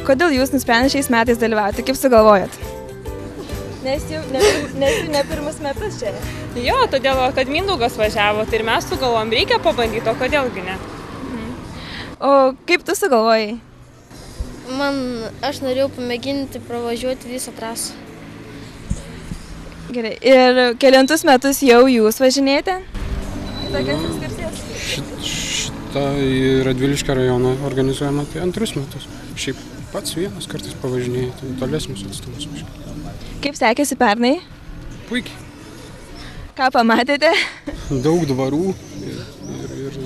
kodėl jūs nusprendėte šiais metais dalyvauti? Kaip sugalvojat? Nes jau ne pirmus metus čia. Jo, todėl, kad Mindaugas važiavo, tai ir mes sugalvojom, reikia pabandyti, o kodėlgi ne. O kaip tu sugalvojai? Aš norėjau pamėginti pravažiuoti visą trasą. Gerai. Ir kelintus metus jau jūs važinėjate? Tokias ekskursijas? Šitą į Radviliškio rajoną organizuojama tai antrus metus. Šiaip pats vienas kartais pavažinėjai, tolesnius atstumus. Kaip sekėsi pernai? Puikiai. Ką pamatėte? Daug dvarų ir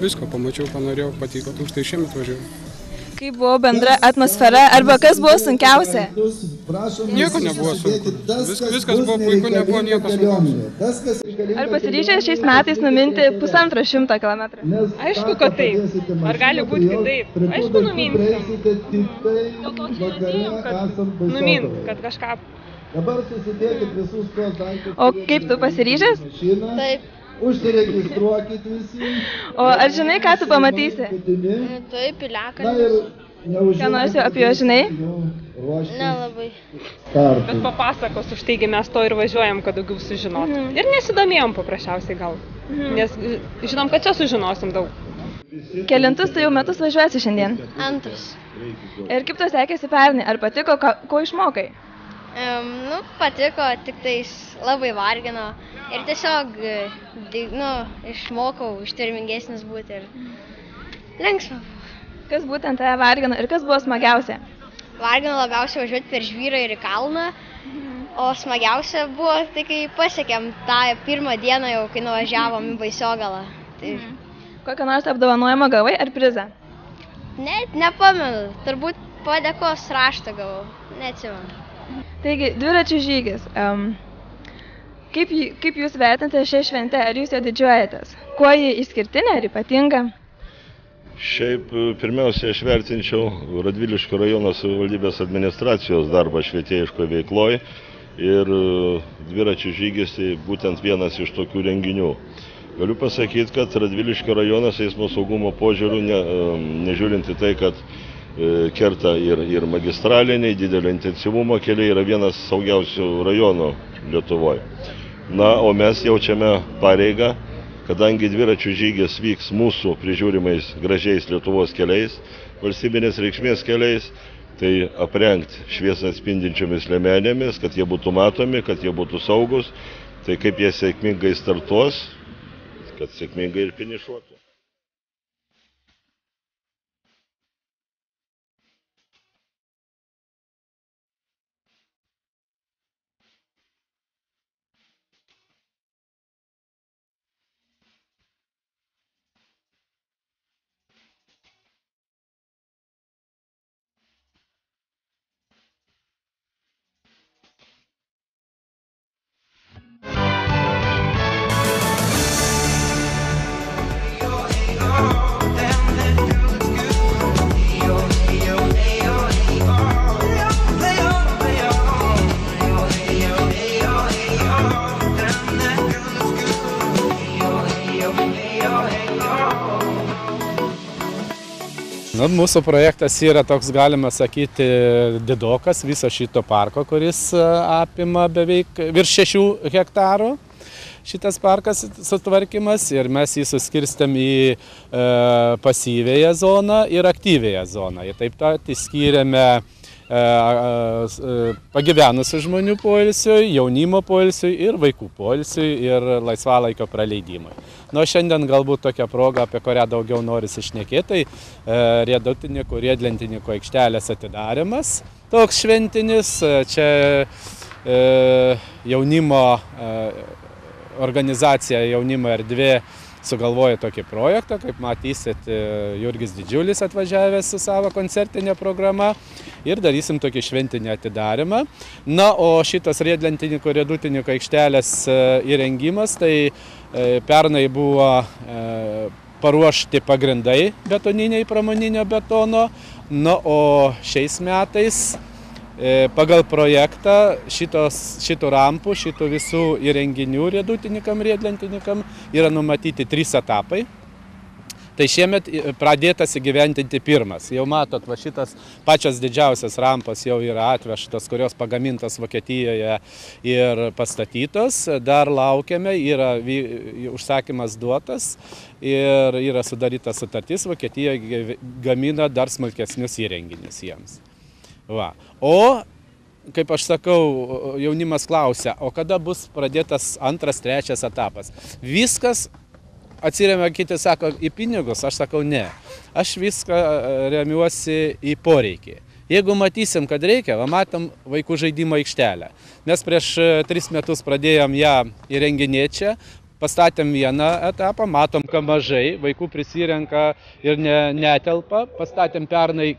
visko pamačiau, ką norėjau, patiko, tai šiemet važiavau. Kaip buvo bendra atmosfera, arba kas buvo sunkiausia? Nieko nebuvo sunku. Viskas buvo puiku, nebuvo nieko sunku. Ar pasiryžę šiais metais numinti 150 kilometrų? Aišku, kad taip. Ar gali būti kitaip? Aišku, numinsim. Dėl to žinodėjom, kad numint, kad kažką. O kaip tu pasiryžęs? Taip. Užsiregistruokit visi. O ar žinai, ką tu pamatysi? Taip, piliakalnis. Ką nors apie jo žinai? Nelabai. Bet papasakos, už taigi mes to ir važiuojam, kad daugiau sužinotum. Ir nesidomėjom paprasčiausiai gal. Nes žinom, kad čia sužinosim daug. Kelintus tu jau metus važiuosi šiandien? Antras. Ir kaip tu sekėsi pernai? Ar patiko, ko išmokai? Patiko, tik tais labai vargino. Ir tiesiog, išmokau ištvermingesnis būti ir linksma. Kas būtent tave vargino ir kas buvo smagiausia? Vargino labiausiai važiuoti per Žvyrą ir į kalną, o smagiausia buvo tai, kai pasiekėm tą pirmą dieną jau, kai nuvažiavom į Baisiogalą. Tai... Kokią nors apdovanojimą gavai ar prizą? Nepamenu, turbūt padėkos raštą gavau, neatsimenu. Taigi, dviračių žygis. Kaip jūs vertinate šią šventę? Ar jūs jo didžiuojatės? Kuo ji išskirtinė ar ypatinga? Šiaip pirmiausia, aš vertinčiau Radviliškio rajono savivaldybės administracijos darbą švietėjiškoje veikloje ir dviračių žygis tai būtent vienas iš tokių renginių. Galiu pasakyti, kad Radviliškio rajonas eismo saugumo požiūriu, nežiūrint į tai, kad kerta ir magistraliniai, didelio intensyvumo keliai, yra vienas saugiausių rajonų Lietuvoje. Na, o mes jaučiame pareigą, kadangi dviračių žygis vyks mūsų prižiūrimais gražiais Lietuvos keliais, valstybinės reikšmės keliais, tai aprengti šviesą atspindinčiomis liemenėmis, kad jie būtų matomi, kad jie būtų saugus, tai kaip jie sėkmingai startuos, kad sėkmingai ir finišuotų. Mūsų projektas yra toks, galima sakyti, didokas viso šito parko, kuris apima beveik virš 6 hektarų. Šitas parkas sutvarkymas ir mes jį suskirstėm į pasyvėją zoną ir aktyvėją zoną. Ir taip pat įskyrėme pagyvenusių žmonių poilsiui, jaunimo poilsiui ir vaikų poilsiui ir laisvalaikio praleidimui. Nu, šiandien galbūt tokia proga, apie kurią daugiau norisi šnekėti, tai riedlentininkų aikštelės atidarymas. Toks šventinis, čia jaunimo organizacija Jaunimo erdvė sugalvojo tokį projektą, kaip matysit, Jurgis Didžiulis atvažiavęs su savo koncertinė programa ir darysim tokį šventinį atidarymą. Na, o šitos riedlentininkų ir riedutininkų aikštelės įrengimas, tai pernai buvo paruošti pagrindai betoniniai pramoninio betono, na, o šiais metais pagal projektą šitų rampų, šitų visų įrenginių riedutininkam, riedlentininkam yra numatyti 3 etapai. Tai šiemet pradėtas įgyventinti pirmas. Jau matot, va šitas pačios didžiausias rampas jau yra atvežtas, kurios pagamintas Vokietijoje ir pastatytos. Dar laukiame, yra užsakymas duotas ir yra sudaryta sutartis, Vokietijoje gamina dar smulkesnius įrenginius jiems. Va. O kaip aš sakau, jaunimas klausia, o kada bus pradėtas antras, trečias etapas? Viskas atsiremia, kiti sako, į pinigus, aš sakau, ne. Aš viską remiuosi į poreikį. Jeigu matysim, kad reikia, matom vaikų žaidimo aikštelę. Mes prieš 3 metus pradėjom ją įrenginėti čia, pastatėm vieną etapą, matom, kad mažai, vaikų prisirenka ir netelpa, pastatėm pernai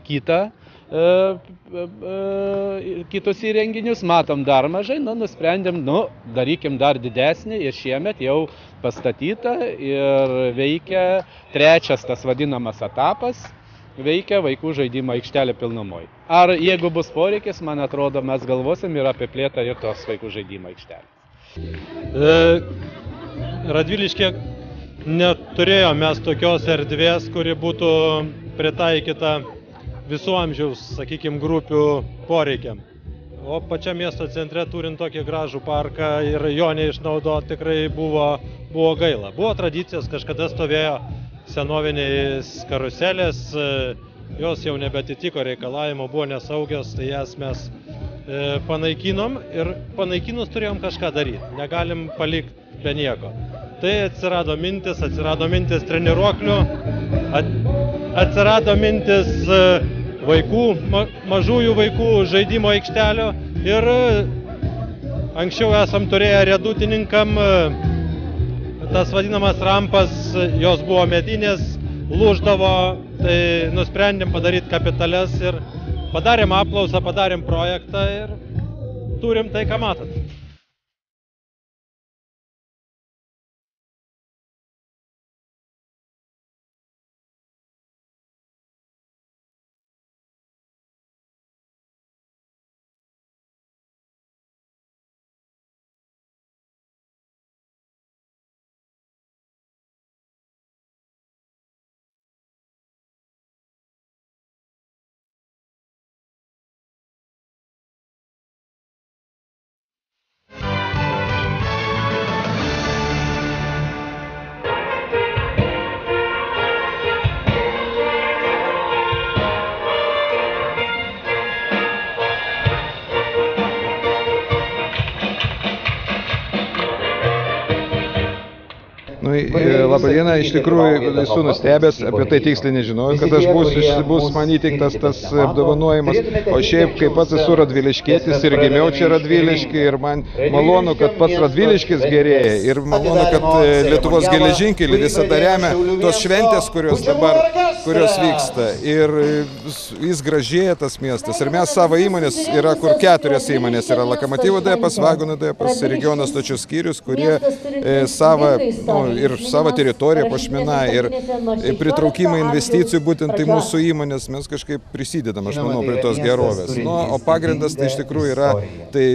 kitus įrenginius, matom dar mažai, nusprendėm, darykim dar didesnį ir šiemet jau pastatyta ir veikia trečias tas vadinamas etapas, veikia vaikų žaidimo aikštelė pilnumoj. Ar jeigu bus poreikis, man atrodo, mes galvosim ir apie plėtą ir tos vaikų žaidimo aikštelės. Radviliškyje neturėjome mes tokios erdvės, kuri būtų pritaikyta visų amžiaus, sakykime, grupių poreikiam. O pačiam miesto centre turint tokį gražų parką ir jo neišnaudoti tikrai buvo gaila. Buvo tradicijos, kažkada stovėjo senovinės karuselės, jos jau nebetitiko reikalavimo, buvo nesaugios, tai jas mes panaikinom ir panaikinus turėjom kažką daryti, negalim palikti be nieko. Tai atsirado mintis treniruoklių, atsirado mintis vaikų, mažųjų vaikų žaidimo aikštelio ir anksčiau esam turėję riedutininkam tas vadinamas rampas, jos buvo medinės, lūždavo, tai nusprendėm padaryti kapitales ir padarėm apklausą, padarėm projektą ir turim tai, ką matot. Labą dieną, iš tikrųjų esu nustebęs, apie tai tiksliai nežinojau, kad bus man įteiktas tas apdovanojimas, o šiaip, kaip pats esu radviliškietis ir gimiau čia Radvilišky ir man malonu, kad pats Radviliškis gerėja ir malonu, kad Lietuvos geležinkelį visada remia tos šventės, kurios vyksta ir jis gražėja tas miestas ir mes savo įmonės, yra kur 4 įmonės, yra Lokomotyvo depas, Vagonų depas, regiono stočių skyrius, kurie savo teritoriją pašmina ir pritraukimą investicijų būtent į mūsų įmonės mes kažkaip prisidedam, aš manau, prie tos gerovės. O pagrindas tai iš tikrųjų yra tai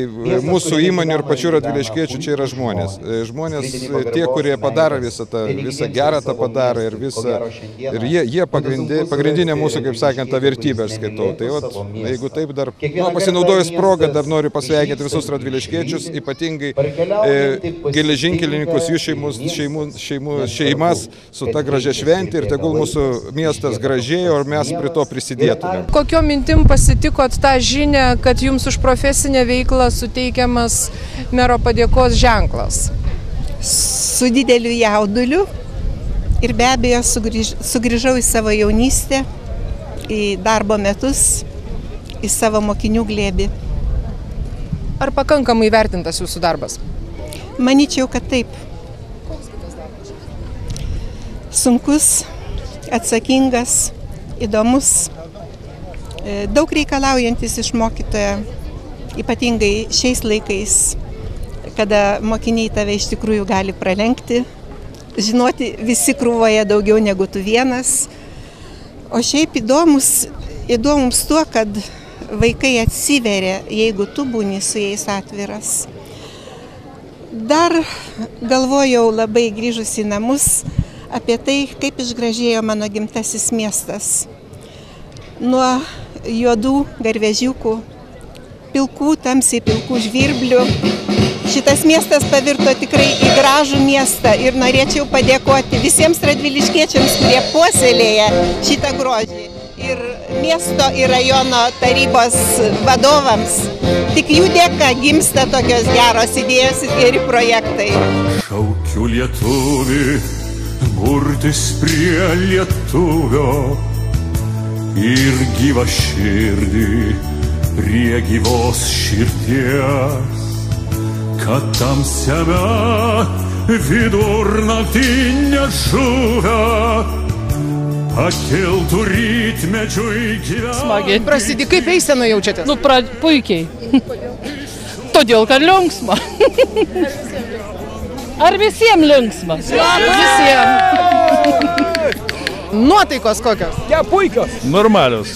mūsų įmonių ir pačių radviliškiečių čia yra žmonės. Žmonės tie, kurie padaro visą gerą tą padaro ir jie pagrindinė mūsų, kaip sakant, tą vertybę aš skaitau. Tai jeigu taip dar, pasinaudojus progą, dar noriu pasveikinti visus radviliškiečius, ypatingai geležinkelininkus, jų šeimas su ta gražia šventė ir tegul mūsų miestas gražėjo ir mes prie to prisidėtume. Kokio mintim pasitikot tą žinią, kad jums už profesinę veiklą suteikiamas mero padėkos ženklas? Su dideliu jauduliu ir be abejo sugrįžau į savo jaunystę, į darbo metus, į savo mokinių glėbį. Ar pakankamai vertintas jūsų darbas? Manyčiau, kad taip. Sunkus, atsakingas, įdomus, daug reikalaujantis iš mokytojo, ypatingai šiais laikais, kada mokiniai tave iš tikrųjų gali pralenkti, žinoti visi krūvoje daugiau negu tu vienas, o šiaip įdomus tuo, kad vaikai atsiveria, jeigu tu būni su jais atviras. Dar galvojau labai grįžus į namus apie tai, kaip išgražėjo mano gimtasis miestas. Nuo juodų garvežiukų, pilkų, tamsiai pilkų žvirblių. Šitas miestas pavirto tikrai į gražų miestą ir norėčiau padėkoti visiems radviliškiečiams, kurie puoselėja šitą grožį. Ir miesto ir rajono tarybos vadovams. Tik jų dėka gimsta tokios geros idėjos ir geri projektai. Šaukiu lietuvį, burtis prie lietuvio ir gyvą širdį prie gyvos širdies, kad tamsiame vidurnaktinę žuvę pakiltų rytmečiui gyventi. Smagiai. Prasidė, kaip eisena jaučiatės? Nu, puikiai. Todėl, kad linksma. Ar visiems linksma? Visiems. Nuotaikos kokios? Ja, puikios. Normalios.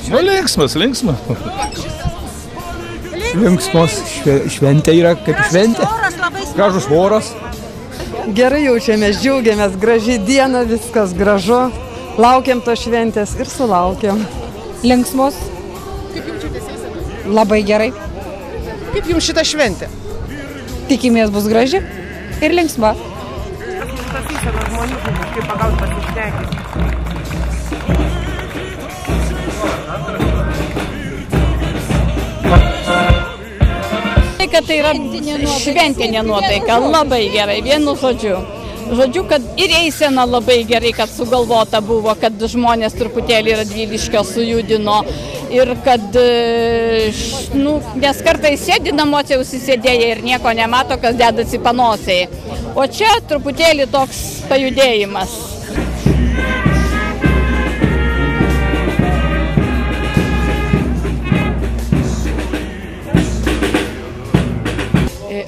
Nu, linksmas. Linksmos. Šventė yra kaip šventė. Gražus oras. Gerai jaučiamės, džiaugiamės, graži diena, viskas gražu. Laukiam to šventės ir sulaukiam. Linksmos. Kaip jaučiatės eisena? Labai gerai. Kaip jums šita šventė? Tikimės bus graži ir linksma. Tas įsenas žmonių, kaip pagauti pasišnekį. Kad tai yra šventinė nuotaika, labai gerai, vienu žodžiu. Žodžiu, kad ir eisena labai gerai, kad sugalvota buvo, kad žmonės truputėlį Radviliškio sujudino ir kad, nes kartais sėdi namuose užsisėdėję ir nieko nemato, kas dedasi panosiai. O čia truputėlį toks pajudėjimas.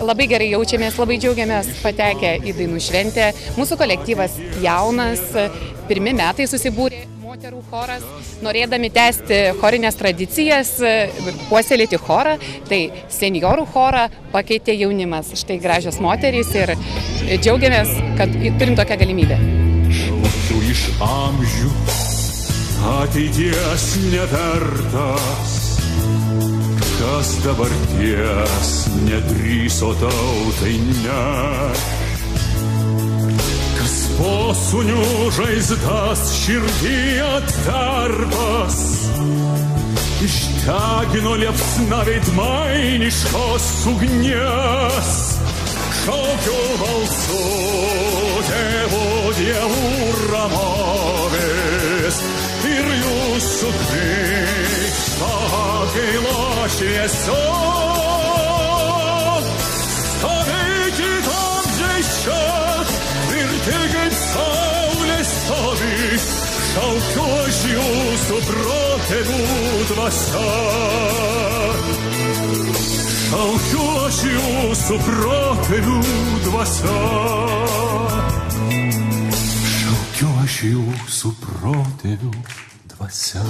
Labai gerai jaučiamės, labai džiaugiamės patekę į dainų šventę. Mūsų kolektyvas jaunas, pirmi metai susibūrė moterų choras, norėdami tęsti chorinės tradicijas, puoselėti chorą, tai seniorų chorą pakeitė jaunimas. Štai gražios moterys ir džiaugiamės, kad turim tokią galimybę. Šaukiu iš amžių, ateities nevertas. Kas dabarties nedrįso tautai neš, kas posūnių žaizdas širdį atvertas, išdegino liepsna veidmainiškos ugnies. Šaukiu balsu tėvų dievų ramovės ir jūsų krikštą gaila šviesio. Stovėkit amžiais čia ir tikit saulės stovi. Šaukiu aš jūsų protėvių dvasia. Šaukiu aš jūsų protėvių dvasia. Šaukiu aš jūsų protėvių dvasia.